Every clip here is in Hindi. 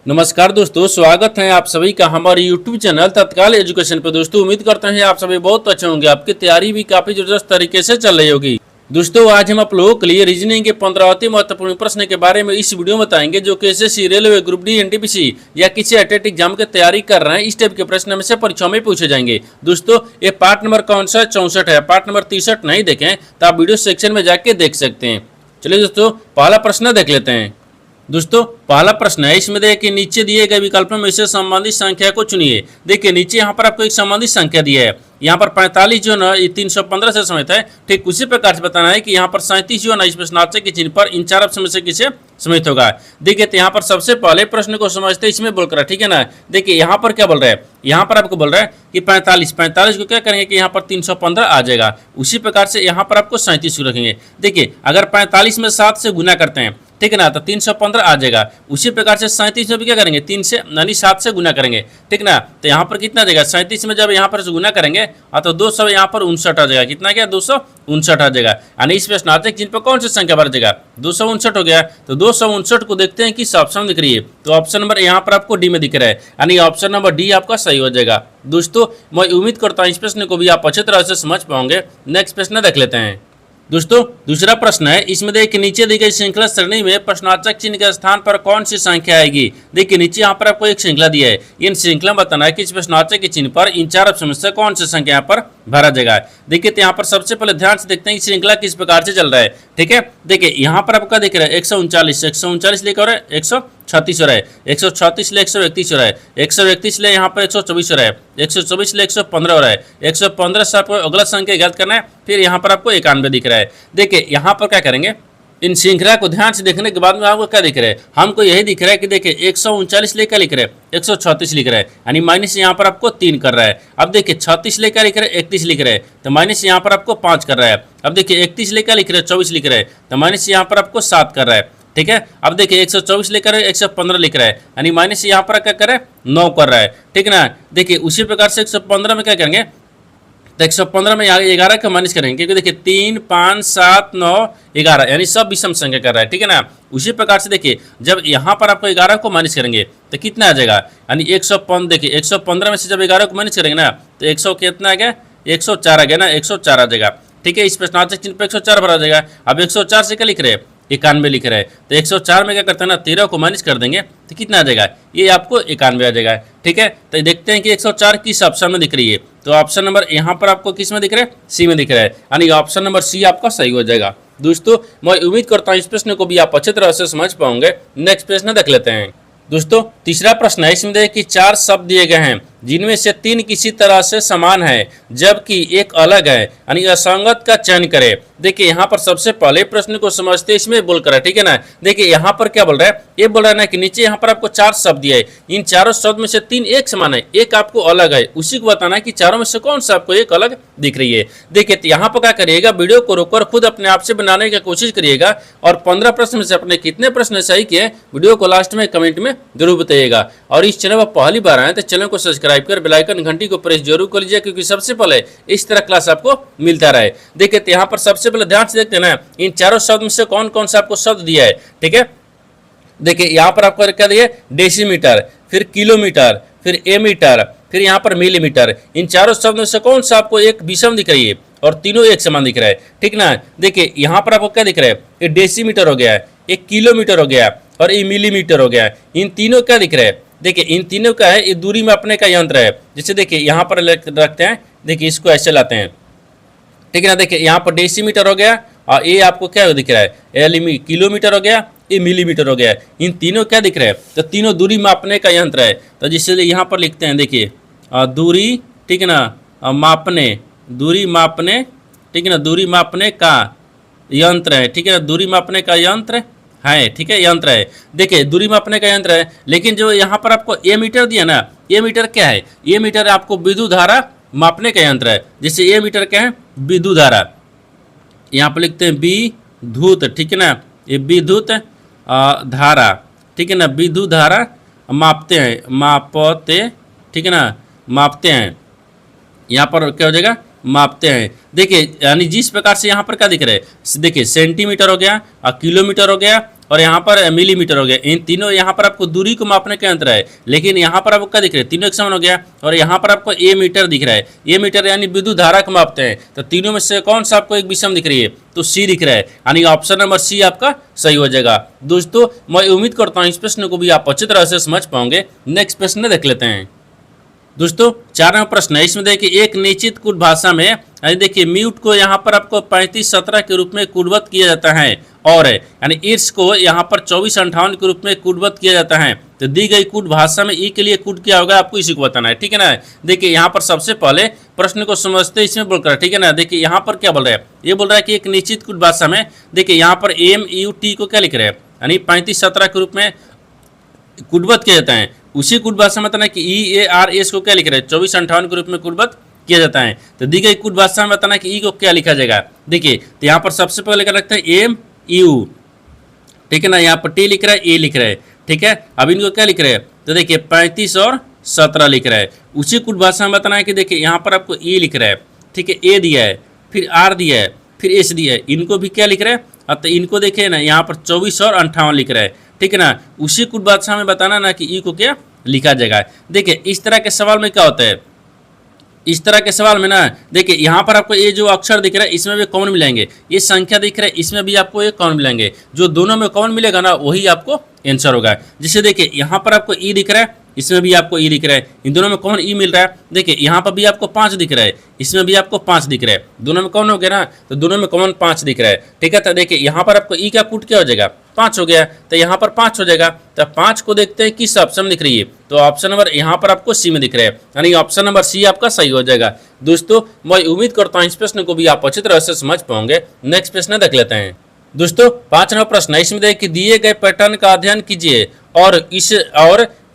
नमस्कार दोस्तों, स्वागत है आप सभी का हमारे YouTube चैनल तत्काल एजुकेशन पर। दोस्तों उम्मीद करते हैं आप सभी बहुत अच्छे होंगे, आपकी तैयारी भी काफी जबरदस्त तरीके से चल रही होगी। दोस्तों आज हम आप लोगों के लिए रीजनिंग के 15 अति महत्वपूर्ण प्रश्न के बारे में इस वीडियो में बताएंगे, जो कि SSC, railway, group D, NTPC या किसी अटेट एग्जाम की तैयारी कर रहे हैं। इस टाइप के प्रश्न में से परीक्षा में पूछे जाएंगे। दोस्तों ये पार्ट नंबर कौन सा 64 है, पार्ट नंबर 63 नहीं देखें तो आप वीडियो सेक्शन में जाके देख सकते हैं। चलिए दोस्तों पहला प्रश्न देख लेते हैं। दोस्तों पहला प्रश्न है, इसमें देखिए नीचे दिए गए विकल्पों में से संबंधित संख्या को चुनिए। देखिए नीचे यहाँ पर आपको एक संबंधित संख्या दी है। यहाँ पर 45 जो ना ये 315 से समित है। ठीक उसी प्रकार से बताना है कि यहाँ पर 37 जो ना इस प्रश्नार्थक के चिन्ह पर इन चार ऑप्शन में से किसे समित होगा। देखिए तो यहाँ पर सबसे पहले प्रश्न को समझते इसमें बोल कर, ठीक है ना। देखिए यहाँ पर क्या बोल रहा है, यहाँ पर आपको बोल रहा है कि 45 को क्या करेंगे कि यहाँ पर 315 आ जाएगा। उसी प्रकार से यहाँ पर आपको 37 को रखेंगे। देखिए अगर 45 में 7 से गुना करते हैं, ठीक है ना, तो 315 आ जाएगा। उसी प्रकार से 37 में भी क्या करेंगे, 3 से यानी 7 से गुना करेंगे, ठीक ना। तो यहाँ पर कितना आ जाएगा, 37 में जब यहाँ पर से गुना करेंगे तो 200 यहाँ पर 59 आ जाएगा। कितना क्या, 259 आ जाएगा। यानी इस प्रश्नार्थक चिन्ह पर कौन सी संख्या बढ़ जाएगा, 259 हो गया। तो 259 को देखते हैं किस ऑप्शन दिख रही है। तो ऑप्शन नंबर यहाँ पर आपको डी में दिख रहा है, यानी ऑप्शन नंबर डी आपका सही हो जाएगा। दोस्तों मैं उम्मीद करता हूँ इस प्रश्न को भी आप अच्छी तरह से समझ पाओगे। नेक्स्ट प्रश्न देख लेते हैं। दोस्तों दूसरा प्रश्न है, इसमें देखिए नीचे दी गई श्रृंखला सरणी में प्रश्नार्थक चिन्ह के स्थान पर कौन सी संख्या आएगी। देखिए नीचे यहाँ पर आपको एक श्रृंखला दी है। इन श्रृंखला में बताना है कि इस प्रश्नार्थक के चिन्ह पर इन चार ऑप्शन में से कौन सी संख्या यहाँ पर भरा जाएगा। देखिए तो यहाँ पर सबसे पहले ध्यान से देखते हैं श्रृंखला किस प्रकार से चल रहा है, ठीक है। देखिए यहाँ पर आपका दिख रहा है 139 लेकर 136 हो रहा है, 136 ले 131 हो रहा है, 131 ले यहाँ पर 124 हो रहा है, 124 ले 115 हो रहा है, 115 से आपको अगला संख्या ज्ञात करना है। फिर यहाँ पर आपको 91 दिख रहा है। देखिए यहाँ पर क्या करेंगे, इन श्रृंखला को ध्यान से देखने के बाद में आपको क्या दिख रहा है, हमको यही दिख रहा है कि देखिए 139 लेकर लिख रहे हैं, 136 लिख रहा है, यानी माइनस यहाँ पर आपको 3 कर रहा है। अब देखिए 36 लेकर लिख रहे हैं, 31 लिख रहे हैं, तो माइनस यहाँ पर आपको 5 कर रहा है। अब देखिए 31 लेकर लिख रहे हैं, 24 लिख रहे हैं, तो माइनस यहाँ पर आपको 7 कर रहा है, ठीक है। अब देखिए 124 लेकर 115 लिख रहा है, यानी माइनस यहाँ पर क्या कर रहा है, 9 कर रहा है, ठीक ना। देखिए उसी प्रकार से 115 में क्या करेंगे, तो 115 में 11 का माइनस करेंगे, क्योंकि देखिए 3, 5, 7, 9, 11 यानी सब विषम संख्या कर रहा है, ठीक है ना। उसी प्रकार से देखिए जब यहाँ पर आपको 11 को माइनस करेंगे तो कितना आ जाएगा, यानी 115। देखिए 115 में से जब 11 को माइनस करेंगे ना तो 100 कितना आ गया, 104 आ गया ना, 104 आ जाएगा, ठीक है। इस प्रश्नार्थक चिन्ह पर 104 भरा जाएगा। अब 104 से क्या लिख रहे हैं, 91 लिख रहा है, तो 104 में क्या करते हैं ना, 13 को माइनस कर देंगे तो कितना आ जाएगा, ये आपको 91 आ जाएगा, ठीक है। तो देखते हैं कि 104 किस ऑप्शन में दिख रही है। तो ऑप्शन नंबर यहाँ पर आपको किस में दिख रहा है, सी में दिख रहा है, यानी ऑप्शन नंबर सी आपका सही हो जाएगा। दोस्तों मैं उम्मीद करता हूँ इस प्रश्न को भी आप अच्छी तरह से समझ पाओगे। नेक्स्ट प्रश्न देख लेते हैं। दोस्तों तीसरा प्रश्न है, इसमें देखिए 4 शब्द दिए गए हैं जिनमें से 3 किसी तरह से समान है जबकि एक अलग है, यानी असंगत का चयन करें। देखिए यहाँ पर सबसे पहले प्रश्न को समझते इसमें बोल कर है, ठीक है ना। देखिए यहाँ पर क्या बोल रहा है, ये बोल रहा है ना कि नीचे यहाँ पर आपको 4 शब्द दिए है, इन चारों शब्द में से 3 एक समान है, एक आपको अलग है। उसी को बताना है कि चारों में से कौन सा आपको एक अलग दिख रही है। देखिए तो यहाँ पर क्या करिएगा, वीडियो को रोककर खुद अपने आप से बनाने की कोशिश करिएगा और 15 प्रश्न में से अपने कितने प्रश्न सही किए वीडियो को लास्ट में कमेंट में जरूर बताइएगा। और इस चैनल पर पहली बार आए तो चैनल को सब्सक्राइब कर बेल आइकन घंटी को प्रेस जरूर कर लीजिए, क्योंकि सबसे पहले इस तरह क्लास आपको मिलता रहे। देखिए तो यहाँ पर सबसे पहले ध्यान से देखते हैं ना, इन चारों शब्द में से कौन कौन सा आपको शब्द दिया है, ठीक है। देखिए यहाँ पर आपको क्या दिया, डेसीमीटर, फिर किलोमीटर, फिर एमीटर, फिर यहाँ पर मिलीमीटर। इन चारों शब्द में से कौन सा आपको एक विषम दिख रही है और तीनों एक समान दिख रहा है, ठीक ना। देखिए यहाँ पर आपको क्या दिख रहा है, ये डेसीमीटर हो गया, एक किलोमीटर हो गया और ये मिलीमीटर हो गया। इन तीनों क्या दिख रहा है, देखिए इन तीनों का है ये दूरी मापने का यंत्र है। जैसे देखिए यहाँ पर रखते हैं, देखिए इसको ऐसे लाते हैं, ठीक है ना। देखिए यहाँ पर डेसीमीटर हो गया और ये आपको क्या दिख रहा है, किलोमीटर हो गया, ये मिलीमीटर हो गया। इन तीनों क्या दिख रहा है, तो तीनों दूरी मापने का यंत्र है। तो जिससे यहाँ पर लिखते हैं, देखिए दूरी, ठीक है ना, मापने, दूरी मापने, ठीक है ना, दूरी मापने का यंत्र है, ठीक है ना, दूरी मापने का यंत्र है, ठीक है, यंत्र है। देखिए दूरी मापने का यंत्र है, लेकिन जो यहाँ पर आपको ए मीटर दिया ना, ये मीटर क्या है, ये मीटर आपको विद्युत धारा मापने का यंत्र है। जैसे ये मीटर क्या है, विद्युत धारा, यहाँ पर लिखते हैं विद्युत, ठीक है ना, ये विद्युत धारा, ठीक है ना, विद्युत धारा मापते हैं, मापते, ठीक है ना, मापते हैं। यहाँ पर क्या हो जाएगा, मापते हैं। देखिए यानी जिस प्रकार से यहाँ पर क्या दिख रहा है, देखिए सेंटीमीटर हो गया और किलोमीटर हो गया और यहाँ पर मिलीमीटर हो गया। इन तीनों यहाँ पर आपको दूरी को मापने का यंत्र है, लेकिन यहाँ पर आपको क्या दिख रहा है, तीनों एक समान हो गया। और यहाँ पर आपको ए मीटर दिख रहा है, ए मीटर यानी विद्युत धारा को मापते हैं। तो तीनों में से कौन सा आपको एक विषम दिख रही है, तो सी दिख रहा है, यानी ऑप्शन नंबर सी आपका सही हो जाएगा। दोस्तों मैं उम्मीद करता हूँ इस प्रश्न को भी आप अच्छी तरह से समझ पाओगे। नेक्स्ट प्रश्न देख लेते हैं। दोस्तों 4 नंबर प्रश्न है, इसमें देखिए एक निश्चित कूट भाषा में देखिए म्यूट को यहाँ पर आपको 35-17 के रूप में कूटबद्ध किया जाता है, और यानी ईर्ष को यहाँ पर 24-58 के रूप में कूटबद्ध किया जाता है। तो दी गई कूट भाषा में ई के लिए कूट क्या होगा, आपको इसी को बताना है, ठीक है ना। देखिए यहाँ पर सबसे पहले प्रश्न को समझते इसमें बोल कर, ठीक है ना। देखिए यहाँ पर क्या बोल रहा है, ये बोल रहा है कि एक निश्चित कूट भाषा में देखिए यहाँ पर एम यू टी को क्या लिख रहे हैं, यानी 35-17 के रूप में कूटबद्ध किया जाता है। उसी कूट भाषा में बताना कि ई ए आर एस को क्या लिख रहे हैं, 24-58 के रूप में कूटबद्ध किया जाता है। तो दी गई कूट भाषा में बताना कि ई को क्या लिखा जाएगा। देखिए तो यहाँ पर सबसे पहले क्या लगता है एम यू, ठीक है ना। यहाँ पर टी लिख रहा है, ए लिख रहा है, ठीक है। अब इनको क्या लिख रहे हैं, तो देखिए 35 और 17 लिख रहा है। उसी कूट भाषा में बताना है कि देखिए यहाँ पर आपको ई लिख रहा है, ठीक है, ए दिया है, फिर आर दिया है, फिर एस दिया है। इनको भी क्या लिख रहा है, अब तो इनको देखिए ना यहाँ पर 24 और 58 लिख रहा है, ठीक है ना। उसी कूट भाषा में बताना ना कि ई को क्या लिखा जाएगा। देखिए इस तरह के सवाल में क्या होता है, इस तरह के सवाल में ना देखिए यहाँ पर आपको ये जो अक्षर दिख रहा है इसमें भी कॉमन मिलेंगे, ये संख्या दिख रहा है इसमें भी आपको ये कॉमन मिलेंगे। जो दोनों में कॉमन मिलेगा ना वही आपको आंसर होगा। जिससे देखिए यहाँ पर आपको ई दिख रहा है, इसमें भी आपको ई दिख रहा है, इन दोनों में कौन ई मिल रहा है। देखिए यहाँ पर भी आपको 5 दिख रहा है, इसमें भी आपको 5 दिख रहा है, दोनों में कौन हो गया ना, तो दोनों में कॉमन 5 दिख रहा है, ठीक है। तो देखिए यहाँ पर आपको ई का कूट क्या हो जाएगा, 5 हो गया, तो यहाँ पर 5 हो जाएगा। तो 5 को देखते हैं किस ऑप्शन में दिख रही है, तो ऑप्शन नंबर यहाँ पर आपको सी में दिख रहा है, यानी ऑप्शन नंबर सी आपका सही हो जाएगा। दोस्तों मैं उम्मीद करता हूँ इस प्रश्न को भी आप अच्छी तरह से समझ पाओगे। नेक्स्ट प्रश्न देख लेते हैं। दोस्तों 5 नंबर प्रश्न है, इसमें देखिए दिए गए पैटर्न का अध्ययन कीजिए और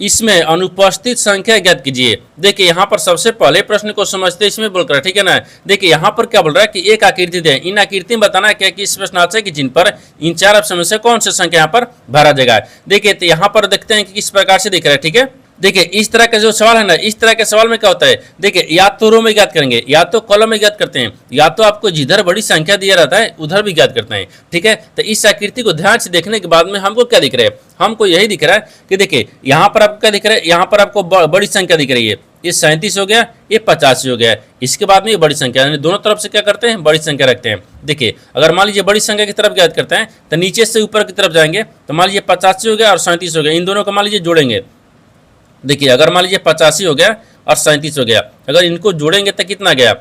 इसमें अनुपस्थित संख्या ज्ञात कीजिए। देखिए यहाँ पर सबसे पहले प्रश्न को समझते इसमें बोलकर, ठीक है ना। देखिए यहाँ पर क्या बोल रहा है कि एक आकृति दे, इन आकृति में बताना है क्या कि इस प्रश्नार्थ की जिन पर इन 4 ऑप्शन में से कौन सी संख्या यहाँ पर भरा जाएगा। देखिए तो यहाँ पर देखते हैं कि किस प्रकार से दिख रहा है, ठीक है। देखिए इस तरह का जो सवाल है ना, इस तरह के सवाल में क्या होता है, देखिए या तो रो में ज्ञात करेंगे, या तो कॉलम में ज्ञात करते हैं, या तो आपको जिधर बड़ी संख्या दिया रहता है उधर भी ज्ञात करते हैं, ठीक है। तो इस आकृति को ध्यान से देखने के बाद में हमको क्या दिख रहा है, हमको यही दिख रहा है कि देखिए यहाँ पर आपको क्या दिख रहा है, यहाँ पर आपको बड़ी संख्या दिख रही है, ये 37 हो गया, ये 85 हो गया। इसके बाद में ये बड़ी संख्या, यानी दोनों तरफ से क्या करते हैं, बड़ी संख्या रखते हैं। देखिए अगर मान लीजिए बड़ी संख्या की तरफ ज्ञात करते हैं तो नीचे से ऊपर की तरफ जाएंगे, तो मान लीजिए 85 हो गया और 37 हो गया, इन दोनों को मान लीजिए जोड़ेंगे। देखिए अगर मान लीजिए 85 हो गया और 37 हो गया, अगर इनको जोड़ेंगे तो कितना गया,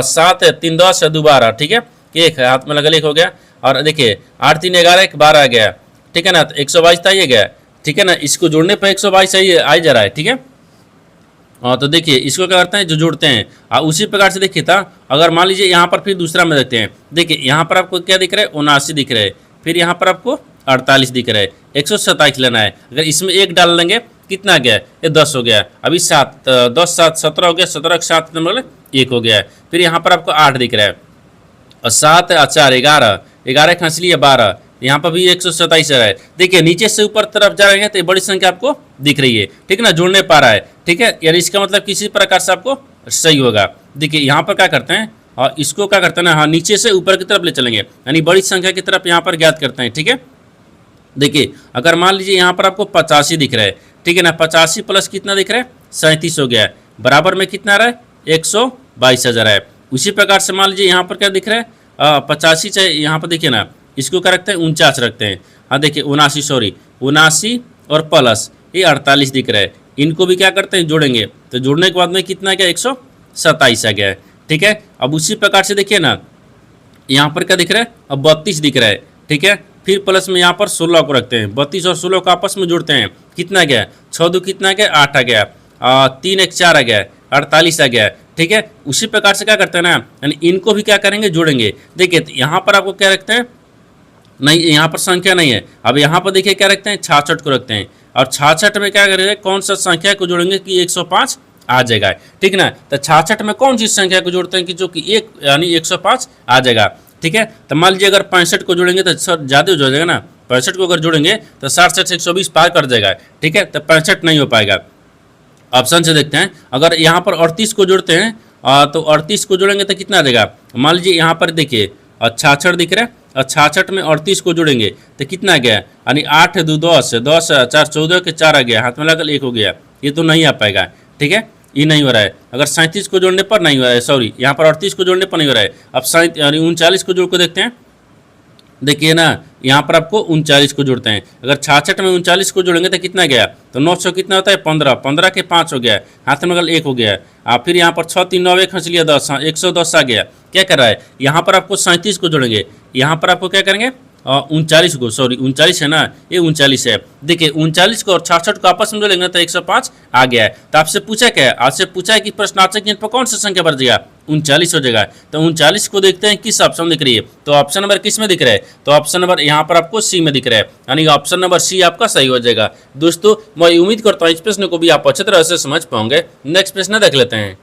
7 3 10 2 12, ठीक है। एक हाथ में लगा एक हो गया, और देखिए 8 3 11 1 12 आ गया, ठीक है ना। तो 122 था ये गया, ठीक है ना। इसको जोड़ने पर 122 आ जा रहा है, ठीक है। तो देखिए इसको क्या करते हैं, जो जोड़ते हैं उसी प्रकार से देखिए था। अगर मान लीजिए यहाँ पर फिर दूसरा में देखते हैं, देखिए यहाँ पर आपको क्या दिख रहा है, 79 दिख रहा है, फिर यहाँ पर आपको 48 दिख रहा है, 127 लेना है। अगर इसमें 1 डाल लेंगे कितना गया, ये 10 हो गया। अभी 7 10 7 17 हो गया, 17 के 7 मतलब 1 हो गया है। फिर यहाँ पर आपको 8 दिख रहा है, और 7 4 11 11 खींच लिया 12, यहाँ पर भी 127 आ रहा है। देखिए नीचे से ऊपर तरफ जा रहे हैं तो ये बड़ी संख्या आपको दिख रही है, ठीक है ना, जोड़ने पा रहा है, ठीक है। यानी इसका मतलब किसी प्रकार से आपको सही होगा। देखिए यहाँ पर क्या करते हैं, और इसको क्या करते हैं ना, हाँ नीचे से ऊपर की तरफ ले चलेंगे, यानी बड़ी संख्या की तरफ यहाँ पर ज्ञात करते हैं, ठीक है। देखिए अगर मान लीजिए यहाँ पर आपको 85 दिख रहा है, ठीक है ना, 85 प्लस कितना दिख रहा है, 37 हो गया है, बराबर में कितना आ रहा है, 122 हज़ार है। उसी प्रकार से मान लीजिए यहाँ पर क्या दिख रहा है, 85 चाहे यहाँ पर देखिए ना, इसको क्या रखते हैं, 49 रखते हैं। हाँ देखिए 79 और प्लस ये 48 दिख रहा है, इनको भी क्या करते हैं, जोड़ेंगे। तो जोड़ने के बाद में कितना गया, 127 आ गया है, ठीक है। अब उसी प्रकार से देखिए ना, यहाँ पर क्या दिख रहा है, अब 32 दिख रहा है, ठीक है। फिर प्लस में यहाँ पर 16 को रखते हैं, 32 और 16 को आपस में जोड़ते हैं, कितना गया, 6 2 कितना गया, 8 आ गया, 3 1 4 आ गया, 48 आ गया, ठीक है। उसी प्रकार से क्या करते हैं ना, यानी इनको भी क्या करेंगे, जोड़ेंगे। देखिए यहाँ पर आपको क्या रखते हैं, नहीं यहाँ पर संख्या नहीं है, अब यहाँ पर देखिए क्या रखते हैं, 66 को रखते हैं, और 66 में क्या करेंगे, कौन सा संख्या को जोड़ेंगे कि 105 आ जाएगा, ठीक ना। तो 66 में कौन सी संख्या को जोड़ते हैं कि जो कि 1 यानी 105 आ जाएगा, ठीक है। तो मान लीजिए अगर 65 को जोड़ेंगे तो ज़्यादा हो जाएगा ना, 65 को अगर जोड़ेंगे तो 60 से 120 पार कर जाएगा, ठीक है। तो 65 नहीं हो पाएगा। ऑप्शन से देखते हैं, अगर यहाँ पर 38 को जोड़ते हैं तो 38 को जोड़ेंगे तो कितना आ जाएगा, मान लीजिए यहाँ पर देखिए 66 दिख रहा है और 66 में 38 को जोड़ेंगे तो कितना गया, यानी 8 2 10, 10 4 14 के 4 आ गया, हाथ में लगल 1 हो गया। ये तो नहीं आ पाएगा, ठीक है, ये नहीं हो रहा है। अगर 37 को जोड़ने पर नहीं हो रहा है, सॉरी यहाँ पर 38 को जोड़ने पर नहीं हो रहा है। अब 39 को जोड़ को देखते हैं, देखिए ना यहाँ पर आपको 39 को जोड़ते हैं। अगर 66 में 39 को जोड़ेंगे तो कितना गया, तो 900 कितना होता है 15, 15 के 5 हो गया, हाथ में लगल 1 हो गया। आप फिर यहाँ पर 6 3 9 1 खींच लिया 10, 110 आ गया। क्या कर रहा है, यहाँ पर आपको 37 को जोड़ेंगे, यहाँ पर आपको क्या करेंगे 39 को, सॉरी 39 है ना, ये 39 है। देखिए 39 को और 66 को आपस में जोड़ेंगे तो 105 आ गया है। तो आपसे पूछा क्या है, आपसे पूछा है कि प्रश्नार्थक चिन्ह पर कौन सा संख्या बढ़ जाएगा, 39 हो जाएगा। तो 39 को देखते हैं किस ऑप्शन दिख रही है, तो ऑप्शन नंबर किस में दिख रहा है, तो ऑप्शन नंबर यहाँ पर आपको सी में दिख रहा है, यानी ऑप्शन नंबर सी आपका सही हो जाएगा। दोस्तों मैं उम्मीद करता हूँ इस प्रश्न को भी आप अच्छी तरह से समझ पाओगे। नेक्स्ट प्रश्न देख लेते हैं।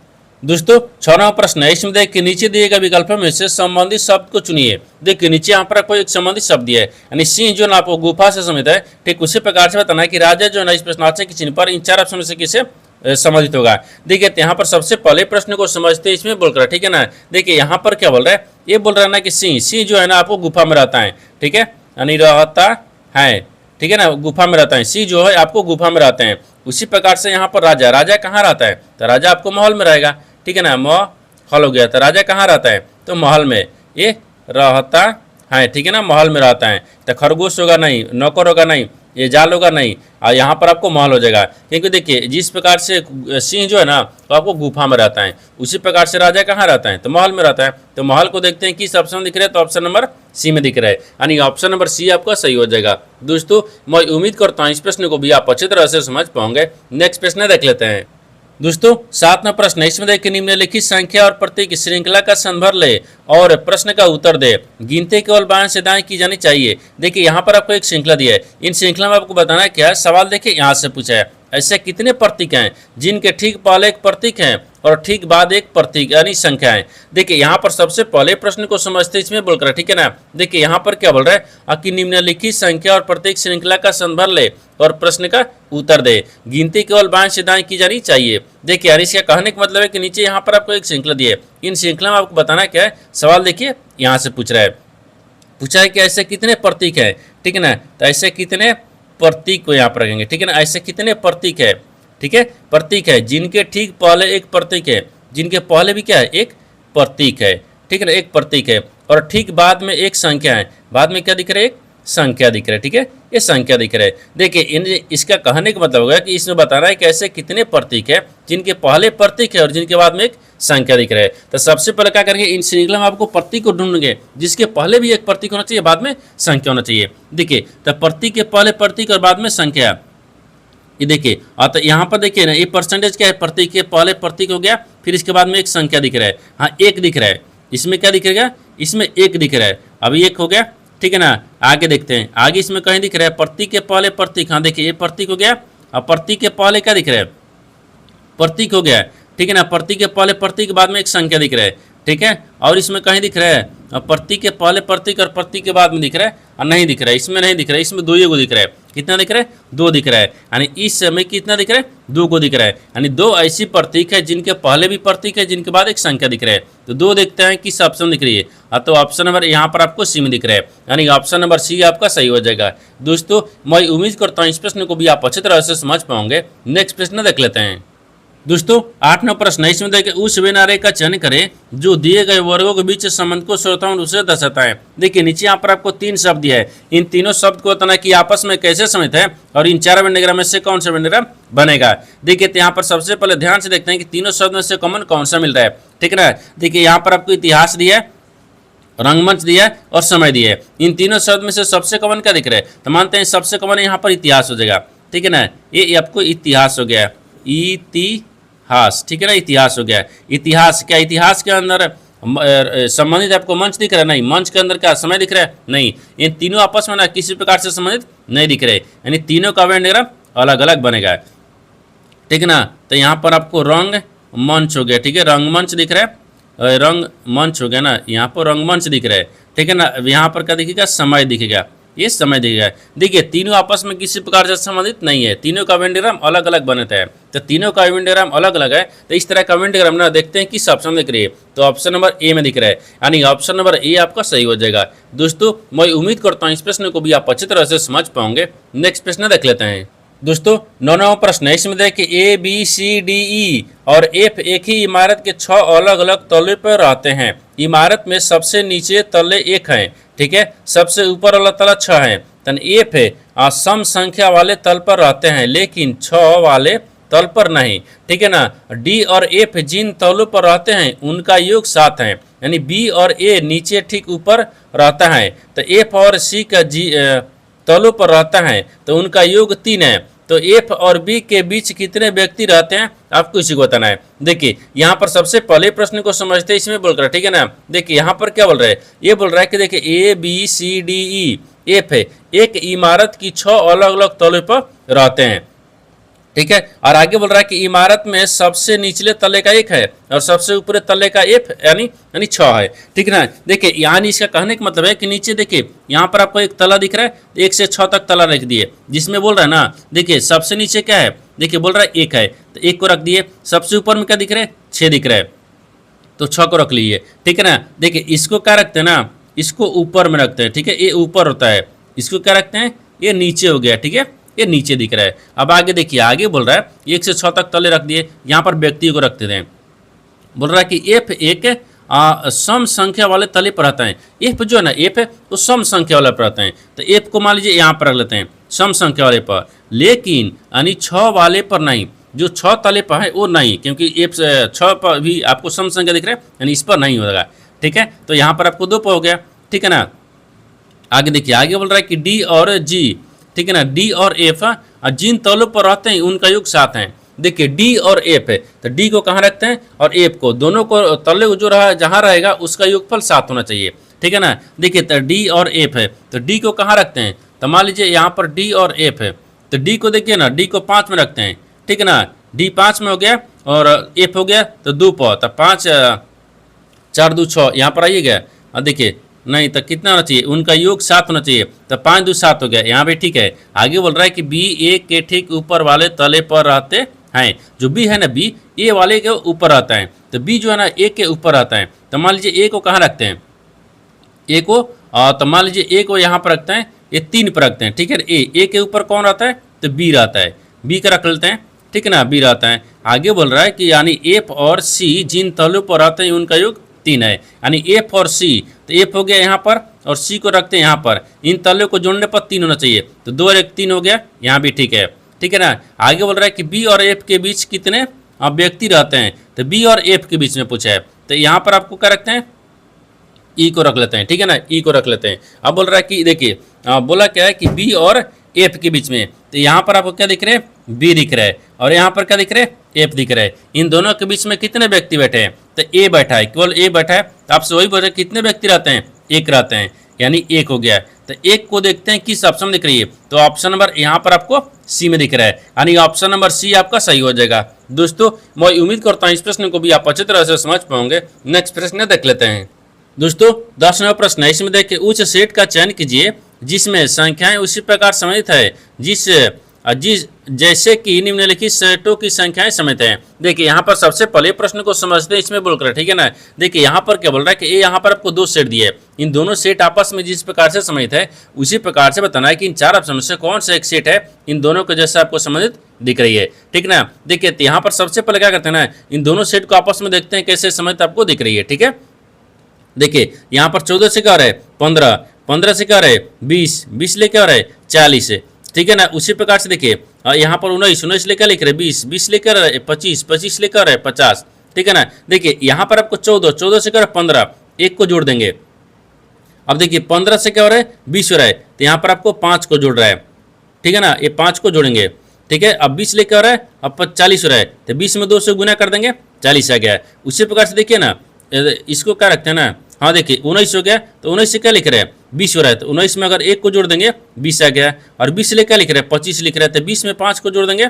दोस्तों 6वां प्रश्न है, इसमें देख के नीचे दिए गए विकल्पों में से संबंधित शब्द को चुनिए। देखिए नीचे यहाँ पर आपको एक संबंधित शब्द दिया है, यानी सिंह जो ना आपको गुफा से संबंधित है, ठीक उसी प्रकार से बताना है कि राजा जो है ना इस प्रश्नार्थक के चिन्ह पर इन 4 ऑप्शन में से किसे संबंधित होगा। देखिए यहाँ पर सबसे पहले प्रश्न को समझते हैं, इसमें बोल रहा है, ठीक है ना। देखिए यहाँ पर क्या बोल रहा है, ये बोल रहा है ना कि सिंह जो है ना आपको गुफा में रहता है, ठीक है, यानी रहता है, ठीक है ना, गुफा में रहता है। सिंह जो है आपको गुफा में रहते हैं। उसी प्रकार से यहाँ पर राजा, राजा कहाँ रहता है, तो राजा आपको महल में रहेगा, ठीक है ना, महल हो गया। तो राजा कहाँ रहता है, तो महल में, ये रहता है, ठीक है ना, महल में रहता है। तो खरगोश होगा नहीं, नौकर होगा नहीं, ये जाल होगा नहीं, और यहाँ पर आपको महल हो जाएगा। क्योंकि देखिए जिस प्रकार से सिंह जो है ना तो आपको गुफा में रहता है, उसी प्रकार से राजा कहाँ रहता है, तो महल में रहता है। तो महल को देखते हैं किस ऑप्शन दिख रहा है, तो ऑप्शन नंबर सी में दिख रहा है, यानी ऑप्शन नंबर सी आपका सही हो जाएगा। दोस्तों मैं उम्मीद करता हूँ इस प्रश्न को भी आप अच्छी तरह से समझ पाओगे। नेक्स्ट प्रश्न देख लेते हैं। दोस्तों 7वां प्रश्न है, इसमें देखिए निम्नलिखित संख्या और प्रतीक श्रृंखला का संदर्भ ले और प्रश्न का उत्तर दे। गिनती केवल बाएं से दाएं की जानी चाहिए। देखिए यहाँ पर आपको एक श्रृंखला दी है, इन श्रृंखला में आपको बताना है क्या है। सवाल देखिए यहाँ से पूछा है, ऐसे कितने प्रतीक हैं जिनके ठीक पहले एक प्रतीक है और ठीक बाद एक प्रतीक यानी संख्या है। देखिए यहाँ पर सबसे पहले प्रश्न को समझते इसमें बोल कर, ठीक है ना। देखिए यहाँ पर क्या बोल रहा है कि निम्नलिखित संख्या और प्रतीक श्रृंखला का संदर्भ ले और प्रश्न का उत्तर दे। गिनती केवल बाएं से दाएं की जानी चाहिए। देखिए यार इसका कहने का मतलब है कि नीचे यहाँ पर आपको एक श्रृंखला दी है, इन श्रृंखला में आपको बताना क्या है। सवाल देखिए यहाँ से पूछ रहा है, पूछा है कि ऐसे कितने प्रतीक है, ठीक है ना। तो ऐसे कितने प्रतीक को यहाँ पर रखेंगे, ठीक है ना। ऐसे कितने प्रतीक है, ठीक है, प्रतीक है जिनके ठीक पहले एक प्रतीक है, जिनके पहले भी क्या है एक प्रतीक है, ठीक है ना, एक प्रतीक है और ठीक बाद में एक संख्या है। बाद में क्या दिख रहा है, एक संख्या दिख रहा है, ठीक है, ये संख्या दिख रहा है। देखिए इसका कहने का मतलब होगा कि इसमें बताना है कि ऐसे कितने प्रतीक है जिनके पहले प्रतीक है और जिनके बाद में एक संख्या दिख रहा है। तो सबसे पहले क्या करेंगे, इन श्रृंखला में आपको प्रतीक को ढूंढेंगे जिसके पहले भी एक प्रतीक होना चाहिए, बाद में संख्या होना चाहिए। देखिए तो प्रतीक के पहले प्रतीक और बाद में संख्या, ये देखिए। और तो यहाँ पर देखिए ना ये परसेंटेज क्या है, प्रतीक के पहले प्रतीक हो गया, फिर इसके बाद में एक संख्या दिख रहा है। हाँ एक दिख रहा है, इसमें क्या दिखेगा, इसमें एक दिख रहा है। अभी एक हो गया, ठीक है ना। आगे देखते हैं, आगे इसमें कहीं दिख रहा है प्रतीक के पहले प्रतीक। हाँ देखिए ये प्रतीक हो गया, और प्रतीक के पहले क्या दिख रहा है, प्रतीक हो गया, ठीक है ना। प्रतीक के पहले प्रतीक के बाद में एक संख्या दिख रहा है, ठीक है। और इसमें कहीं दिख रहा है प्रतीक के पहले प्रतीक और प्रतीक के बाद में दिख रहा है, और नहीं दिख रहा है, इसमें नहीं दिख रहा है, इसमें 2 को दिख रहा है। कितना दिख रहा है, 2 दिख रहा है, यानी इस समय कितना दिख रहा है, 2 को दिख रहा है। यानी 2 ऐसी प्रतीक है जिनके पहले भी प्रतीक है, जिनके बाद एक संख्या दिख रहा है। तो 2 देखते हैं किस ऑप्शन दिख रही है, तो ऑप्शन नंबर यहाँ पर आपको सी में दिख रहा है, यानी ऑप्शन नंबर सी आपका सही हो जाएगा। दोस्तों मैं उम्मीद करता हूँ इस प्रश्न को भी आप अच्छी तरह से समझ पाओगे। नेक्स्ट प्रश्न देख लेते हैं। दोस्तों 8वां प्रश्न है, इसमें देखिए उस विनारे का चयन करें जो दिए गए वर्गों के बीच संबंध को श्रोताओं रूप से दर्शाता है। देखिए नीचे यहाँ पर आपको 3 शब्द दिया है, इन तीनों शब्द को बताना कि आपस में कैसे संबंधित है और इन 4 वेन डायग्राम में से कौन सा वेन डायग्राम बनेगा। देखिए तो यहाँ पर सबसे पहले ध्यान से देखते हैं कि तीनों शब्द में से कॉमन कौन सा मिल रहा है, ठीक है ना। देखिए यहाँ पर आपको इतिहास दिया है, रंगमंच दिया है और समय दिया है। इन तीनों शब्द में से सबसे कॉमन क्या दिख रहा है, तो मानते हैं सबसे कॉमन यहाँ पर इतिहास हो जाएगा, ठीक है ना। ये आपको इतिहास हो गया, इतिहास, ठीक है ना, इतिहास हो गया। इतिहास क्या, इतिहास के अंदर संबंधित आपको मंच दिख रहा है, नहीं। मंच के अंदर क्या समय दिख रहा है, नहीं। इन तीनों आपस में ना किसी प्रकार से संबंधित नहीं दिख रहे, यानी तीनों का वेन डायग्राम अलग अलग बनेगा, ठीक है ना। तो यहाँ पर आपको रंग मंच हो गया, ठीक है, रंगमंच दिख रहा है, रंग मंच हो गया ना, यहाँ पर रंगमंच दिख रहा है, ठीक है ना। यहाँ पर क्या दिखेगा, समय दिखेगा, ये समय दिखेगा। देखिए तीनों आपस में किसी प्रकार से संबंधित नहीं है, तीनों का वेन डायग्राम अलग अलग बनता है। तो तीनों का वेन डायग्राम अलग अलग है। तो इस तरह का वेन डायग्राम ना देखते हैं किस ऑप्शन में दिख रही है, तो ऑप्शन नंबर ए में दिख रहा है, यानी ऑप्शन नंबर ए आपका सही हो जाएगा। दोस्तों मैं उम्मीद करता हूँ इस प्रश्न को भी आप अच्छी तरह से समझ पाओगे। नेक्स्ट प्रश्न देख लेते हैं। दोस्तों 9वां प्रश्न है, इसमें देखिए ए बी सी डी ई और एफ एक ही इमारत के 6 अलग अलग तले पर रहते हैं। इमारत में सबसे नीचे तले 1 है, ठीक है, सबसे ऊपर वाला तला 6 है। तन एफ है सम संख्या वाले तल पर रहते हैं लेकिन 6 वाले तल पर नहीं, ठीक है ना। डी और एफ जिन तलों पर रहते हैं उनका योग 7 है, यानी बी और ए नीचे ठीक ऊपर रहता है। तो एफ और सी का तलों पर रहता है तो उनका योग 3 है। तो एफ और बी के बीच कितने व्यक्ति रहते हैं आपको इसी को बताना है। देखिए यहाँ पर सबसे पहले प्रश्न को समझते हैं, इसमें बोल रहा है, ठीक है ना। देखिए यहाँ पर क्या बोल रहा है, ये बोल रहा है कि देखिए A B C D E F है एक इमारत की 6 अलग अलग तलों पर रहते हैं, ठीक है। और आगे बोल रहा है कि इमारत में सबसे निचले तले का 1 है और सबसे ऊपरी तले का एफ यानी 6 है, ठीक है ना। देखिए यानी इसका कहने का मतलब है कि नीचे देखिए यहाँ पर आपको एक तला दिख रहा है, 1 से 6 तक तला रख दिए, जिसमें बोल रहा है ना, देखिए सबसे नीचे क्या है, देखिए बोल रहा है 1 है तो 1 को रख दिए। सबसे ऊपर में क्या दिख रहा है, 6 दिख रहा है तो 6 को रख लीजिए, ठीक है ना। देखिए इसको क्या रखते हैं ना, इसको ऊपर में रखते हैं, ठीक है, ये ऊपर होता है। इसको क्या रखते हैं, ये नीचे हो गया, ठीक है, ये नीचे दिख रहा है। अब आगे देखिए, आगे बोल रहा है 1 से 6 तक तले रख दिए, यहाँ पर व्यक्ति को रखते थे। बोल रहा है कि एफ एक सम संख्या वाले तले पर रहता है। एफ जो है ना, एफ है तो सम संख्या वाले पर रहता है, तो एफ को मान लीजिए यहाँ पर रख लेते हैं सम संख्या वाले पर, लेकिन यानी 6 वाले पर नहीं, जो 6 तले पर है वो नहीं, क्योंकि एफ 6 पर भी आपको सम संख्या दिख रहा है, यानी इस पर नहीं होगा, ठीक है। तो यहाँ पर आपको 2 पर हो गया, ठीक है ना। आगे देखिए, आगे बोल रहा है कि डी और जी, ठीक है ना, डी और एफ जिन तलों पर रहते हैं उनका योग 7 है। देखिए डी और एफ है तो डी को कहाँ रखते हैं और एफ को, दोनों को तले जो रहा जहाँ रहेगा उसका योगफल 7 होना चाहिए, ठीक है ना। देखिए तो डी और एफ है तो डी को कहाँ रखते हैं, तो मान लीजिए यहाँ पर डी और एफ है तो डी को देखिए ना, डी को 5 में रखते हैं, ठीक है ना। डी 5 में हो गया और एफ हो गया तो 2 पर, तो 5 4 2 6 यहाँ पर आइएगा। और देखिए नहीं तो कितना होना चाहिए, उनका योग 7 होना चाहिए, तो 5 2 7 हो गया, यहाँ पे ठीक है। आगे बोल रहा है कि बी ए के ठीक ऊपर वाले तले पर रहते हैं। जो बी है ना, बी ए वाले के ऊपर रहता है, तो बी जो है ना ए के ऊपर रहता है। तो मान लीजिए ए को कहाँ रखते हैं, ए को तो मान लीजिए ए को यहाँ पर रखते हैं, ये 3 पर रखते हैं, ठीक है। ए के ऊपर कौन रहता है, तो बी रहता है, बी का रख लेते हैं, ठीक है ना, बी रहता है। आगे बोल रहा है कि यानी एफ और सी जिन तलों पर रहते हैं उनका योग 3 है, यानी एफ और सी, तो एफ हो गया यहाँ पर और सी को रखते हैं यहाँ पर, इन तलों को जोड़ने पर 3 होना चाहिए, तो 2 और 1 3 हो गया, यहाँ भी ठीक है, ठीक है ना। आगे बोल रहा है कि बी और एफ के बीच कितने व्यक्ति रहते हैं, तो बी और एफ के बीच में पूछा है, तो यहाँ पर आपको क्या रखते हैं, ई को रख लेते हैं, ठीक है ना, ई को रख लेते हैं। अब बोल रहा है कि देखिए बोला क्या है कि बी और एफ के बीच में, तो यहाँ पर आपको क्या दिख रहे हैं, बी दिख रहा है और यहाँ पर क्या दिख रहा है, एफ दिख रहा है। इन दोनों के बीच में कितने व्यक्ति बैठे हैं, तो ए बैठा है, केवल ए बैठा है। तो आपसे वही बोल रहे कितने व्यक्ति रहते हैं, 1 रहते हैं, यानी 1 हो गया। तो 1 को देखते हैं किस ऑप्शन में दिख रही है, तो ऑप्शन नंबर यहाँ पर आपको सी में दिख रहा है, यानी ऑप्शन नंबर सी आपका सही हो जाएगा। दोस्तों मैं उम्मीद करता हूँ इस प्रश्न को भी आप अच्छी तरह से समझ पाओगे। नेक्स्ट प्रश्न देख लेते हैं। दोस्तों 10वां प्रश्न है, इसमें देखिए उच्च सेट का चयन कीजिए जिसमें संख्याएं उसी प्रकार सम्मिलित है जिस जैसे कि निम्नलिखित सेटों की संख्याएं सम्मिलित हैं। देखिए यहाँ पर सबसे पहले प्रश्न को समझते हैं, इसमें बोलकर, ठीक है ना। देखिए यहाँ पर क्या बोल रहा है कि ये यहाँ पर आपको 2 सेट दिए, इन दोनों सेट आपस में जिस प्रकार से सम्मिलित है उसी प्रकार से बताना है कि इन 4 ऑप्शन में से कौन सा एक सेट है इन दोनों के जैसे आपको सम्मिलित दिख रही है, ठीक ना। देखिए यहाँ पर सबसे पहले क्या करते हैं ना, इन दोनों सेट को आपस में देखते हैं कैसे सम्मिलित आपको दिख रही है, ठीक है। देखिए यहाँ पर 14 से क्या रहा है 15, 15 से क्या रहा है 20, 20 ले क्या रहा है 40, ठीक है ना। उसी प्रकार से देखिए यहाँ पर 19, 19 लेकर लिख रहे 20, 20 लेकर 25, 25 लेकर 50, ठीक है ना। देखिए यहाँ पर आपको 14, 14 से क्या 15, 1 को जोड़ देंगे। अब देखिए 15 से क्या हो रहा है 20 हो रहा है, तो यहाँ पर आपको 5 को जोड़ रहा है, ठीक है ना, ये 5 को जोड़ेंगे, ठीक है। अब 20 लेकर आ रहा है, अब 40 हो रहा है, तो 20 में 2 से गुना कर देंगे, 40 आ गया। उसी प्रकार से देखिए ना, इसको क्या रखते हैं ना, हाँ देखिए 19 हो गया, तो 19 से क्या लिख रहे हैं 20 हो रहा है, तो 19 में अगर 1 को जोड़ देंगे 20 आ गया। और 20 ले क्या लिख रहे हैं 25 लिख रहे हैं, तो 20 में 5 को जोड़ देंगे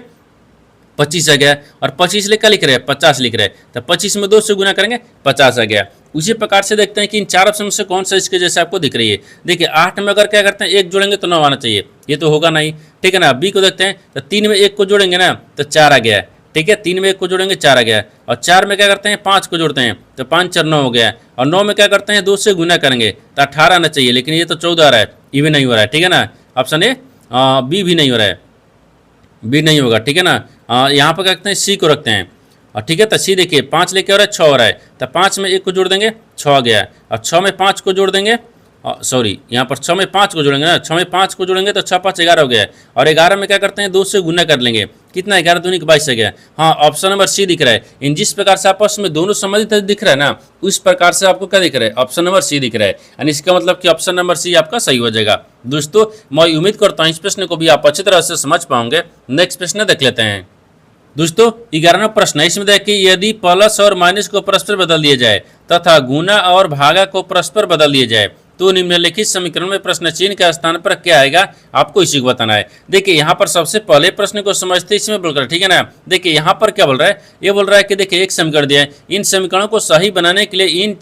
25 आ गया। और 25 ले क्या लिख रहे हैं 50 लिख रहे हैं, तो 25 में 2 से गुना करेंगे 50 आ गया। उसी प्रकार से देखते हैं कि इन 4 ऑप्शन से कौन सा इसके जैसे आपको दिख रही है। देखिए 8 में अगर क्या करते हैं 1 जोड़ेंगे तो 9 आना चाहिए, ये तो होगा नहीं, ठीक है ना। बी को देखते हैं तो 3 में 1 को जोड़ेंगे ना तो 4 आ गया, ठीक है, 3 में 1 को जोड़ेंगे 4 आ गया, और 4 में क्या करते हैं 5 को जोड़ते हैं तो 5 4 9 हो गया, और 9 में क्या करते हैं 2 से गुना करेंगे तो 18 आना चाहिए, लेकिन ये तो 14 आ रहा है, ये भी नहीं हो रहा है। ठीक है ना, ऑप्शन ए बी भी नहीं हो रहा है, बी नहीं होगा। ठीक है ना, यहाँ पर क्या करते हैं सी को रखते हैं, और ठीक है तो सी देखिए 5 लेके हो रहा है 6 हो रहा है, तो 5 में 1 को जोड़ देंगे 6 आ गया, और 6 में 5 को जोड़ देंगे, सॉरी यहाँ पर 6 में 5 को जोड़ेंगे ना, 6 में 5 को जोड़ेंगे तो 6 5 11 हो गया, और 11 में क्या करते हैं 2 से गुना कर लेंगे, कितना 11 दूनी 22 हो गया। हाँ, ऑप्शन नंबर सी दिख रहा है। इन जिस प्रकार से आपस में दोनों संबंधित दिख रहा है ना, उस प्रकार से आपको क्या दिख रहा है, ऑप्शन नंबर सी दिख रहा है, यानी इसका मतलब कि ऑप्शन नंबर सी आपका सही हो जाएगा। दोस्तों मैं उम्मीद करता हूँ इस प्रश्न को भी आप अच्छी तरह से समझ पाओगे। नेक्स्ट प्रश्न देख लेते हैं। दोस्तों 11वां प्रश्न है, इसमें देखिए यदि प्लस और माइनस को परस्पर बदल दिया जाए तथा गुना और भागा को परस्पर बदल दिया जाए तो निम्नलिखित समीकरण में प्रश्न चिन्ह के स्थान पर क्या आएगा, आपको इसी को बताना है। देखिए यहाँ पर सबसे पहले प्रश्न को समझते इसमें बोल रहा है। ठीक है ना, देखिए यहाँ पर क्या बोल रहा है, ये बोल रहा है कि देखिए एक समीकरण दिया है, इन समीकरणों को सही बनाने के लिए इन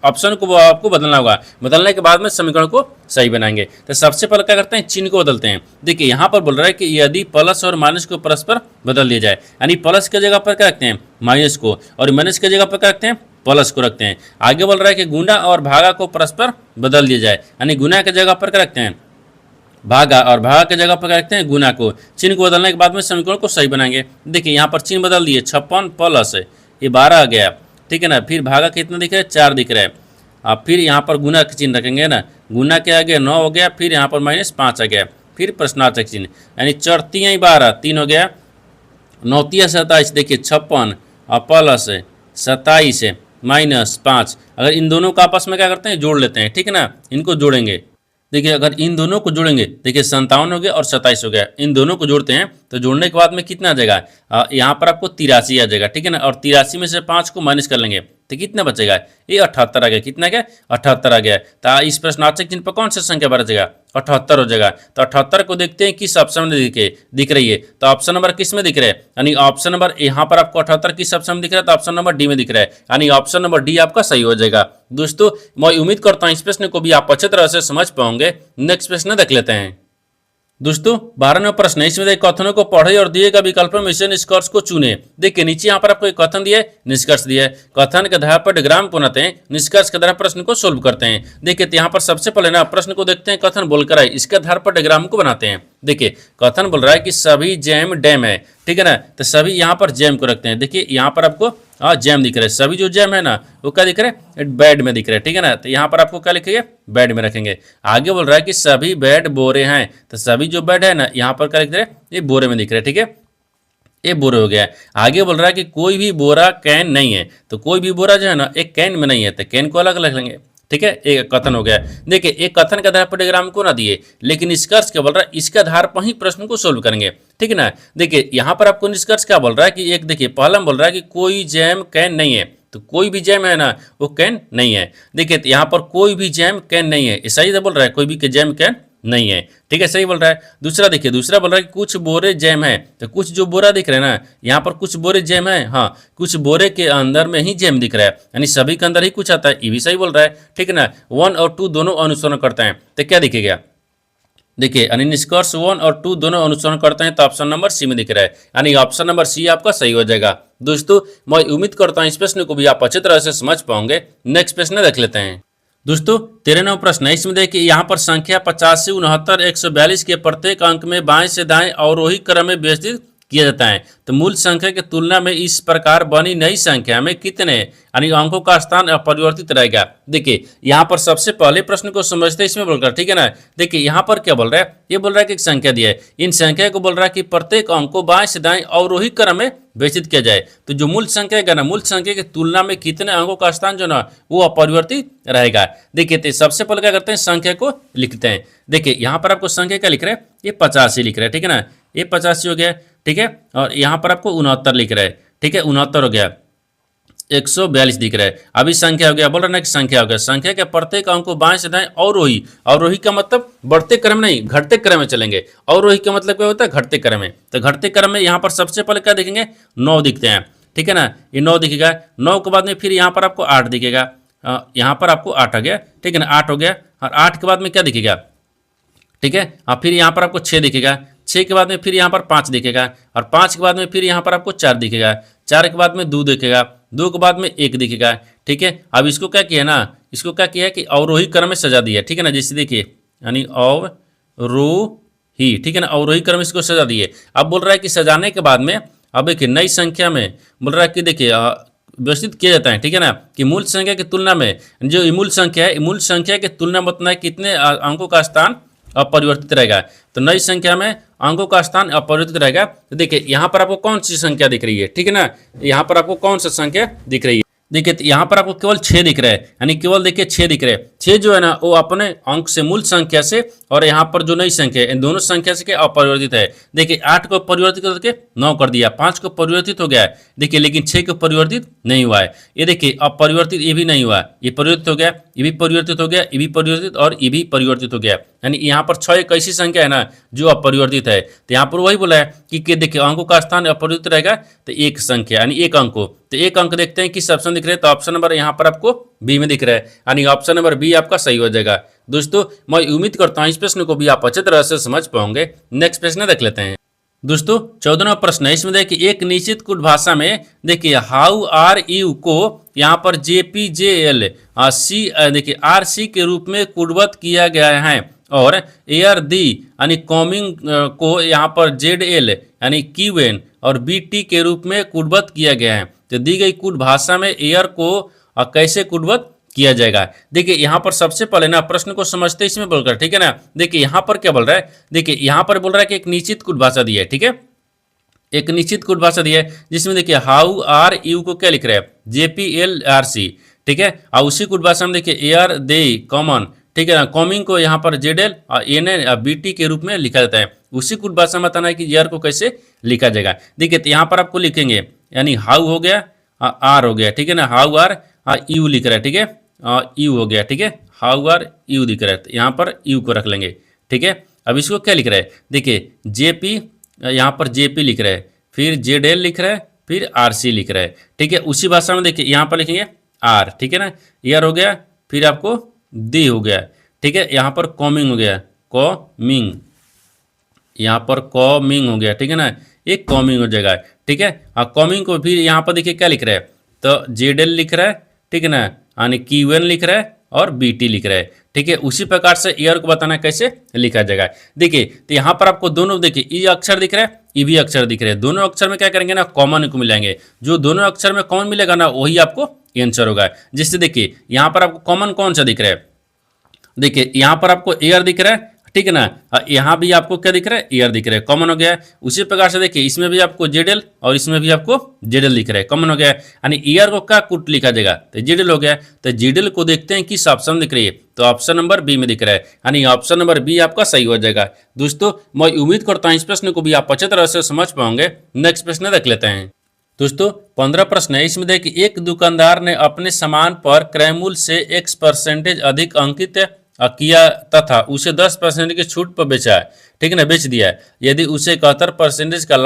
ऑप्शन को आपको बदलना होगा, बदलने के बाद में समीकरण को सही बनाएंगे। तो सबसे पहले क्या करते हैं, चिन्ह को बदलते हैं। देखिए यहाँ पर बोल रहा है कि यदि प्लस और माइनस को परस्पर बदल दिया जाए, यानी प्लस की जगह पर क्या रखते हैं माइनस को, और माइनस की जगह पर क्या रखते हैं प्लस को रखते हैं। आगे बोल रहा है कि गुना और भागा को परस्पर बदल दिया जाए, यानी गुना की जगह पर क्या रखते हैं भागा, और भागा की जगह पर क्या रखते हैं गुना को। चिन्ह को बदलने के बाद में समीकरण को सही बनाएंगे। देखिए यहाँ पर चिन्ह बदल दिए, 56 प्लस ये 12 आ गया। ठीक है ना, फिर भागा कितना दिख रहा है 4 दिख रहा है, अब फिर यहाँ पर गुना का चिन्ह रखेंगे ना, गुना के आगे 9 हो गया, फिर यहाँ पर -5 आ गया, फिर प्रश्नार्थक चिन्ह, यानी 4 3 12 3 हो गया, 9 3 27। देखिए 56 और प्लस 27 -5, अगर इन दोनों को आपस में क्या करते हैं जोड़ लेते हैं। ठीक है ना, इनको जोड़ेंगे। देखिए अगर इन दोनों को जोड़ेंगे, देखिए 57 हो गया और 27 हो गया, इन दोनों को जोड़ते हैं तो जोड़ने के बाद में कितना आ जाएगा, यहाँ पर आपको 83 आ जाएगा। ठीक है ना, और 83 में से 5 को माइनस कर लेंगे तो कितना बचेगा, ये 78 आ गया। कितना गया 78 आ गया। तो इस प्रश्नार्थक चिन्ह पर कौन सा संख्या बचेगा 78 हो जाएगा। तो 78 को देखते हैं किस ऑप्शन में दिख रही है, तो ऑप्शन नंबर किस में दिख रहा है, यानी ऑप्शन नंबर यहाँ पर आपको 78 किस ऑप्शन में दिख रहा है, तो ऑप्शन नंबर डी में दिख रहा है, यानी ऑप्शन नंबर डी आपका सही हो जाएगा। दोस्तों मैं उम्मीद करता हूँ इस प्रश्न को भी आप अच्छी तरह से समझ पाओगे। नेक्स्ट प्रश्न देख लेते हैं। दोस्तों 12वां प्रश्न है, इसमें कथनों को पढ़े और दिए गए विकल्पों में से निष्कर्ष को चुने। देखिए नीचे यहाँ पर आपको एक कथन दिया है, निष्कर्ष दिया है, कथन के आधार पर डायग्राम को बनाते हैं, निष्कर्ष के आधार पर प्रश्न को सोल्व करते हैं। देखिए यहाँ पर सबसे पहले ना प्रश्न को देखते हैं, कथन बोलकर आए, इसके आधार पर डायग्राम को बनाते हैं। देखिए कथन बोल रहा है कि सभी जैम डैम है। ठीक है ना, तो सभी यहाँ पर जैम को रखते हैं। देखिए यहाँ पर आपको जैम दिख रहा है, सभी जो जैम है ना वो क्या दिख रहा है बेड में दिख रहा है। ठीक है ना, तो यहाँ पर आपको क्या लिखेंगे बेड में रखेंगे। आगे बोल रहा है कि सभी बेड बोरे हैं, तो सभी जो बेड है ना यहाँ पर क्या लिख रहे हैं ये बोरे में दिख रहा है। ठीक है, ये बोरे हो गया। आगे बोल रहा है कि कोई भी बोरा कैन नहीं है, तो कोई भी बोरा जो है ना एक कैन में नहीं है, तो कैन को अलग अलग लेंगे। ठीक है, एक कथन हो गया। देखिए एक कथन के आधार पर डायग्राम को ना दिए, लेकिन निष्कर्ष क्या बोल रहा है इसके आधार पर ही प्रश्न को सोल्व करेंगे। ठीक है ना, देखिए यहाँ पर आपको निष्कर्ष क्या बोल रहा है कि एक देखिए पहला बोल रहा है कि कोई जैम कैन नहीं है, तो कोई भी जैम है ना वो कैन नहीं है। देखिए यहाँ पर कोई भी जैम कैन नहीं है, ऐसा ही बोल रहा है कोई भी जैम कैन नहीं है। ठीक है, सही बोल रहा है। दूसरा देखिए, दूसरा बोल रहा है कि कुछ बोरे जैम है, तो कुछ जो बोरा दिख रहा है ना यहाँ पर कुछ बोरे जैम है, हाँ कुछ बोरे के अंदर में ही जैम दिख रहा है, यानी सभी के अंदर ही कुछ आता है, ये भी सही बोल रहा है। ठीक है ना, 1 और 2 दोनों अनुसरण करते हैं, तो क्या दिखेगा देखिए, यानी निष्कर्ष 1 और 2 दोनों अनुसरण करते हैं, तो ऑप्शन नंबर सी में दिख रहा है, यानी ऑप्शन नंबर सी आपका सही हो जाएगा। दोस्तों मैं उम्मीद करता हूँ इस प्रश्न को भी आप अच्छी तरह से समझ पाओगे। नेक्स्ट प्रश्न देख लेते हैं। दोस्तों 13वां प्रश्न है, इसमें देखिए यहाँ पर संख्या 50 से 69 142 के प्रत्येक अंक में बाएं से दाएं अवरोही क्रम में व्यवस्थित किया जाता है, तो मूल संख्या की तुलना में इस प्रकार बनी नई संख्या में कितने यानी अंकों का स्थान अपरिवर्तित रहेगा। देखिए यहाँ पर सबसे पहले प्रश्न को समझते हैं, इसमें बोलकर ठीक है ना। देखिए यहाँ पर क्या बोल रहा है, ये बोल रहा है कि एक संख्या दिया है, इन संख्या को बोल रहा है कि प्रत्येक अंक को बाएं से दाएं अवरोही क्रम में व्यवस्थित किया जाए, तो जो मूल संख्या है ना मूल संख्या की तुलना में कितने अंकों का स्थान जो ना वो अपरिवर्तित रहेगा। देखिए तो सबसे पहले क्या करते हैं संख्या को लिखते हैं। देखिए यहाँ पर आपको संख्या क्या लिख रहा है, ये 85 लिख रहा है। ठीक है ना, ये 85 हो गया। ठीक है, और यहाँ पर आपको 69 लिख रहा है। ठीक है, 69 हो गया, 142 दिख रहा है। अभी संख्या हो गया, बोल रहा ना कि संख्या हो गया, संख्या के प्रत्येक अंक को बाएं से दाएं अवरोही, अवरोही का मतलब बढ़ते क्रम नहीं घटते क्रम में चलेंगे, अवरोही का मतलब क्या होता है घटते क्रम में। तो घटते क्रम में यहाँ पर सबसे पहले क्या दिखेंगे 9 दिखते हैं। ठीक है ना, ये 9 दिखेगा, 9 के बाद में फिर यहाँ पर आपको 8 दिखेगा, यहाँ पर आपको 8 आ गया। ठीक है ना, 8 हो गया, और 8 के बाद में क्या दिखेगा, ठीक है, फिर यहाँ पर आपको 6 दिखेगा। 6 के बाद में फिर यहाँ पर 5 दिखेगा, और 5 के बाद में फिर यहाँ पर आपको 4 दिखेगा, 4 के बाद में 2 दिखेगा, 2 के बाद में 1 दिखेगा। ठीक है, अब इसको क्या किया ना, इसको क्या किया कि अवरोही क्रम में सजा दिया। ठीक है ना, जैसे देखिए यानी अवरोही, ठीक है ना, अवरोही क्रम में इसको सजा दिए। अब बोल रहा है कि सजाने के बाद में अब देखिए नई संख्या में बोल रहा है कि देखिए व्यवस्थित किया जाता है। ठीक है ना, कि मूल संख्या की तुलना में जो मूल संख्या है, मूल संख्या की तुलना में उतना कितने अंकों का स्थान अपरिवर्तित रहेगा। तो नई संख्या में अंकों का स्थान अपरिवर्तित रहेगा। तो देखिए यहाँ पर आपको कौन सी संख्या दिख रही है, ठीक है ना, यहाँ पर आपको कौन सा संख्या दिख रही है। देखिए तो यहाँ पर आपको केवल 6 दिख रहा है, यानी केवल देखिए 6 दिख रहे हैं। 6 जो है ना वो अपने अंक से, मूल संख्या से, और यहाँ पर जो नई संख्या है इन दोनों संख्या से क्या अपरिवर्तित है। देखिए 8 को परिवर्तित करके 9 कर दिया, 5 को परिवर्तित हो गया है देखिए, लेकिन 6 को परिवर्तित नहीं हुआ है। ये देखिए अपरिवर्तित ये भी नहीं हुआ, ये परिवर्तित हो गया, ये भी परिवर्तित हो गया, ये भी परिवर्तित और ये भी परिवर्तित हो गया। यानी यहाँ पर 6 एक ऐसी संख्या है ना जो अपरिवर्तित है। तो यहाँ पर वही बोला है कि देखिए अंकों का स्थान अपरिवर्तित रहेगा, तो एक संख्या यानी एक अंक को, तो एक अंक देखते हैं किस ऑप्शन दिख रहे हैं। तो ऑप्शन नंबर यहाँ पर आपको बी में दिख रहा है, यानी ऑप्शन नंबर बी आपका सही हो जाएगा। दोस्तों मैं उम्मीद करता हूँ इस प्रश्न को भी आप अच्छे तरह से समझ पाओगे। नेक्स्ट प्रश्न देख लेते हैं। दोस्तों 14वां प्रश्न है, इसमें देखिए एक निश्चित कुट भाषा में देखिए हाउ आर यू को यहाँ पर JPJL सी देखिए RC के रूप में कुटबद्ध किया गया है, और एयर दी यानी कॉमिंग को यहाँ पर ZL यानी QN और BT के रूप में कुटबद्ध किया गया है। तो दी गई कुट भाषा में एयर को कैसे कुटबद्ध किया जाएगा। देखिए यहाँ पर सबसे पहले ना प्रश्न को समझते इसमें बोलकर, ठीक है ना। देखिए यहाँ पर क्या बोल रहा है, देखिए यहाँ पर बोल रहा है कि एक निश्चित कुट भाषा दी है, ठीक है, एक निश्चित कुट भाषा दी है जिसमें देखिए हाउ आर यू को क्या लिख रहा है JPLRC, ठीक है, और उसी कुट भाषा में देखिए एयर दे कॉमन, ठीक है ना, कॉमिंग को यहाँ पर ZL और NN BT के रूप में लिखा जाता है। उसी कुट भाषा में बताना है कि एयर को कैसे लिखा जाएगा। देखिए तो यहाँ पर आपको लिखेंगे यानी हाउ हो गया, आर हो गया, ठीक है ना, हाउ आर यू लिख रहा है, ठीक है, यू हो गया, ठीक है, हाउ आर यू दिख रहा है, तो यहाँ पर यू को रख लेंगे, ठीक है। अब इसको क्या लिख रहा है, देखिए JP, यहाँ पर JP लिख रहा है, फिर ZL लिख रहा है, फिर RC लिख रहा है, ठीक है। उसी भाषा में देखिए यहाँ पर लिखेंगे आर, ठीक है ना, ईयर हो गया, फिर आपको दी हो गया, ठीक है, यहाँ पर कॉमिंग हो गया, कॉमिंग, यहाँ पर कॉमिंग हो गया, ठीक है ना, एक कॉमिंग हो जाएगा, ठीक है। कॉमिंग को फिर यहाँ पर देखिए क्या लिख रहा है, तो ZL लिख रहा है, ठीक है ना, यानी QN लिख रहा है और BT लिख रहा है, ठीक है। उसी प्रकार से ईयर को बताना कैसे लिखा जाएगा। देखिए तो यहाँ पर आपको दोनों देखिए ई अक्षर दिख रहा है, ई भी अक्षर दिख रहे हैं, दोनों अक्षर में क्या करेंगे ना कॉमन को मिलाएंगे, जो दोनों अक्षर में कॉमन मिलेगा ना वही आपको आंसर होगा। जिससे देखिए यहाँ पर आपको कॉमन कौन सा दिख रहा है, देखिए यहाँ पर आपको एयर दिख रहा है, ठीक है ना, यहाँ भी आपको क्या दिख रहा है, एयर दिख रहा है, कॉमन हो गया है। उसी प्रकार से देखिए इसमें भी आपको ZL और इसमें भी आपको ZL दिख रहा है, कॉमन हो गया है, यानी एयर को क्या कुट लिखा जाएगा, तो ZL हो गया। तो ZL को देखते हैं किस ऑप्शन दिख रही है, तो ऑप्शन नंबर बी में दिख रहा है, यानी ऑप्शन नंबर बी आपका सही हो जाएगा। दोस्तों मैं उम्मीद करता हूँ इस प्रश्न को भी आप अच्छे तरह से समझ पाओगे। नेक्स्ट प्रश्न देख लेते हैं। दोस्तों 15 प्रश्न है, इसमें देखिए एक दुकानदार ने अपने सामान पर क्रय मूल्य से X% अधिक अंकित किया तथा उसे 10% की छूट पर बेचा है, ठीक है ना, बेच दिया है। यदि उसे 71% का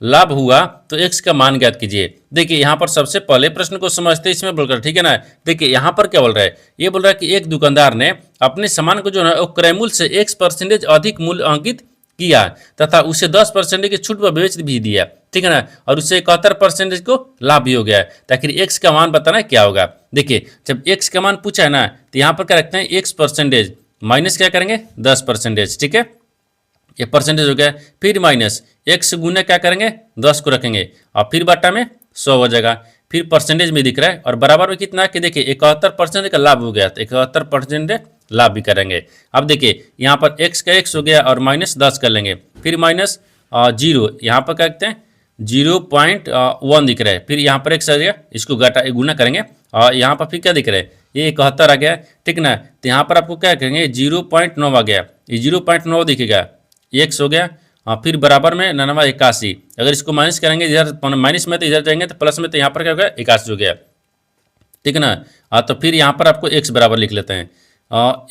लाभ हुआ तो X का मान ज्ञात कीजिए। देखिए यहाँ पर सबसे पहले प्रश्न को समझते इसमें बोलकर, ठीक है ना। देखिए यहाँ पर क्या बोल रहा है, ये बोल रहा है कि एक दुकानदार ने अपने सामान को जो है वो क्रय मूल्य से X% अधिक मूल्य अंकित किया तथा उसे 10% की छूट पर बेच भी दिया, ठीक है ना, और उससे 71% को लाभ भी हो गया है। ताकि X का मान बताना क्या होगा। देखिए जब X का मान पूछा है ना तो यहाँ पर क्या रखते हैं X% माइनस क्या करेंगे 10%, ठीक है, ये परसेंटेज हो गया, फिर माइनस X गुना क्या करेंगे 10 को रखेंगे और फिर बट्टा में 100 हो जाएगा, फिर परसेंटेज में दिख रहा है और बराबर में कितना कि देखिए 71% का लाभ हो गया, तो 71% लाभ भी करेंगे। अब देखिए यहाँ पर X का X हो गया और माइनस 10 कर लेंगे, फिर माइनस 0, यहाँ पर क्या कहते हैं 0.1 दिख रहा है, फिर यहाँ पर X आ गया, इसको गुना करेंगे और यहाँ पर फिर क्या दिख रहा है ये 71 आ गया, ठीक ना। तो यहाँ पर आपको क्या करेंगे 0.9 आ गया, ये 0.9 दिखेगा, X हो गया, फिर बराबर में 81, अगर इसको माइनस करेंगे इधर माइनस में तो इधर जाएंगे तो प्लस में, तो यहाँ पर क्या हो गया 81 हो गया, ठीक है ना। तो फिर यहाँ पर आपको X बराबर लिख लेते हैं,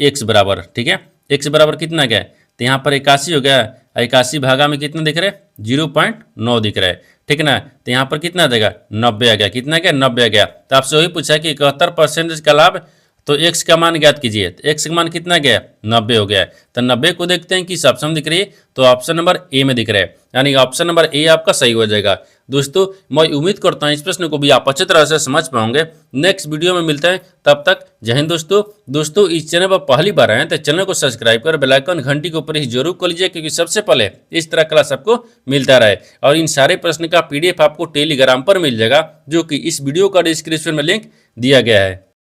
X बराबर, ठीक है, X बराबर कितना गया, तो यहाँ पर 81 हो गया, 81 भागा में कितना दिख रहा है 0.9 दिख रहा है, ठीक है ना। तो यहाँ पर कितना देगा 90 आ गया, कितना गया 90 आ गया। तो आपसे वही पूछा कि 71% का लाभ तो x का मान ज्ञात कीजिए। तो x का मान कितना गया, 90 हो गया है। तो 90 को देखते हैं किस ऑप्शन में दिख रही है, तो ऑप्शन नंबर ए में दिख रहा है, यानी ऑप्शन नंबर ए आपका सही हो जाएगा। दोस्तों मैं उम्मीद करता हूँ इस प्रश्न को भी आप अच्छी तरह से समझ पाओगे। नेक्स्ट वीडियो में मिलते हैं, तब तक जय हिंद। दोस्तों इस चैनल पर पहली बार आए तो चैनल को सब्सक्राइब कर बेल आइकन घंटी के ऊपर ही जरूर कर लीजिए, क्योंकि सबसे पहले इस तरह क्लास आपको मिलता रहे। और इन सारे प्रश्न का PDF आपको टेलीग्राम पर मिल जाएगा, जो कि इस वीडियो का डिस्क्रिप्शन में लिंक दिया गया है।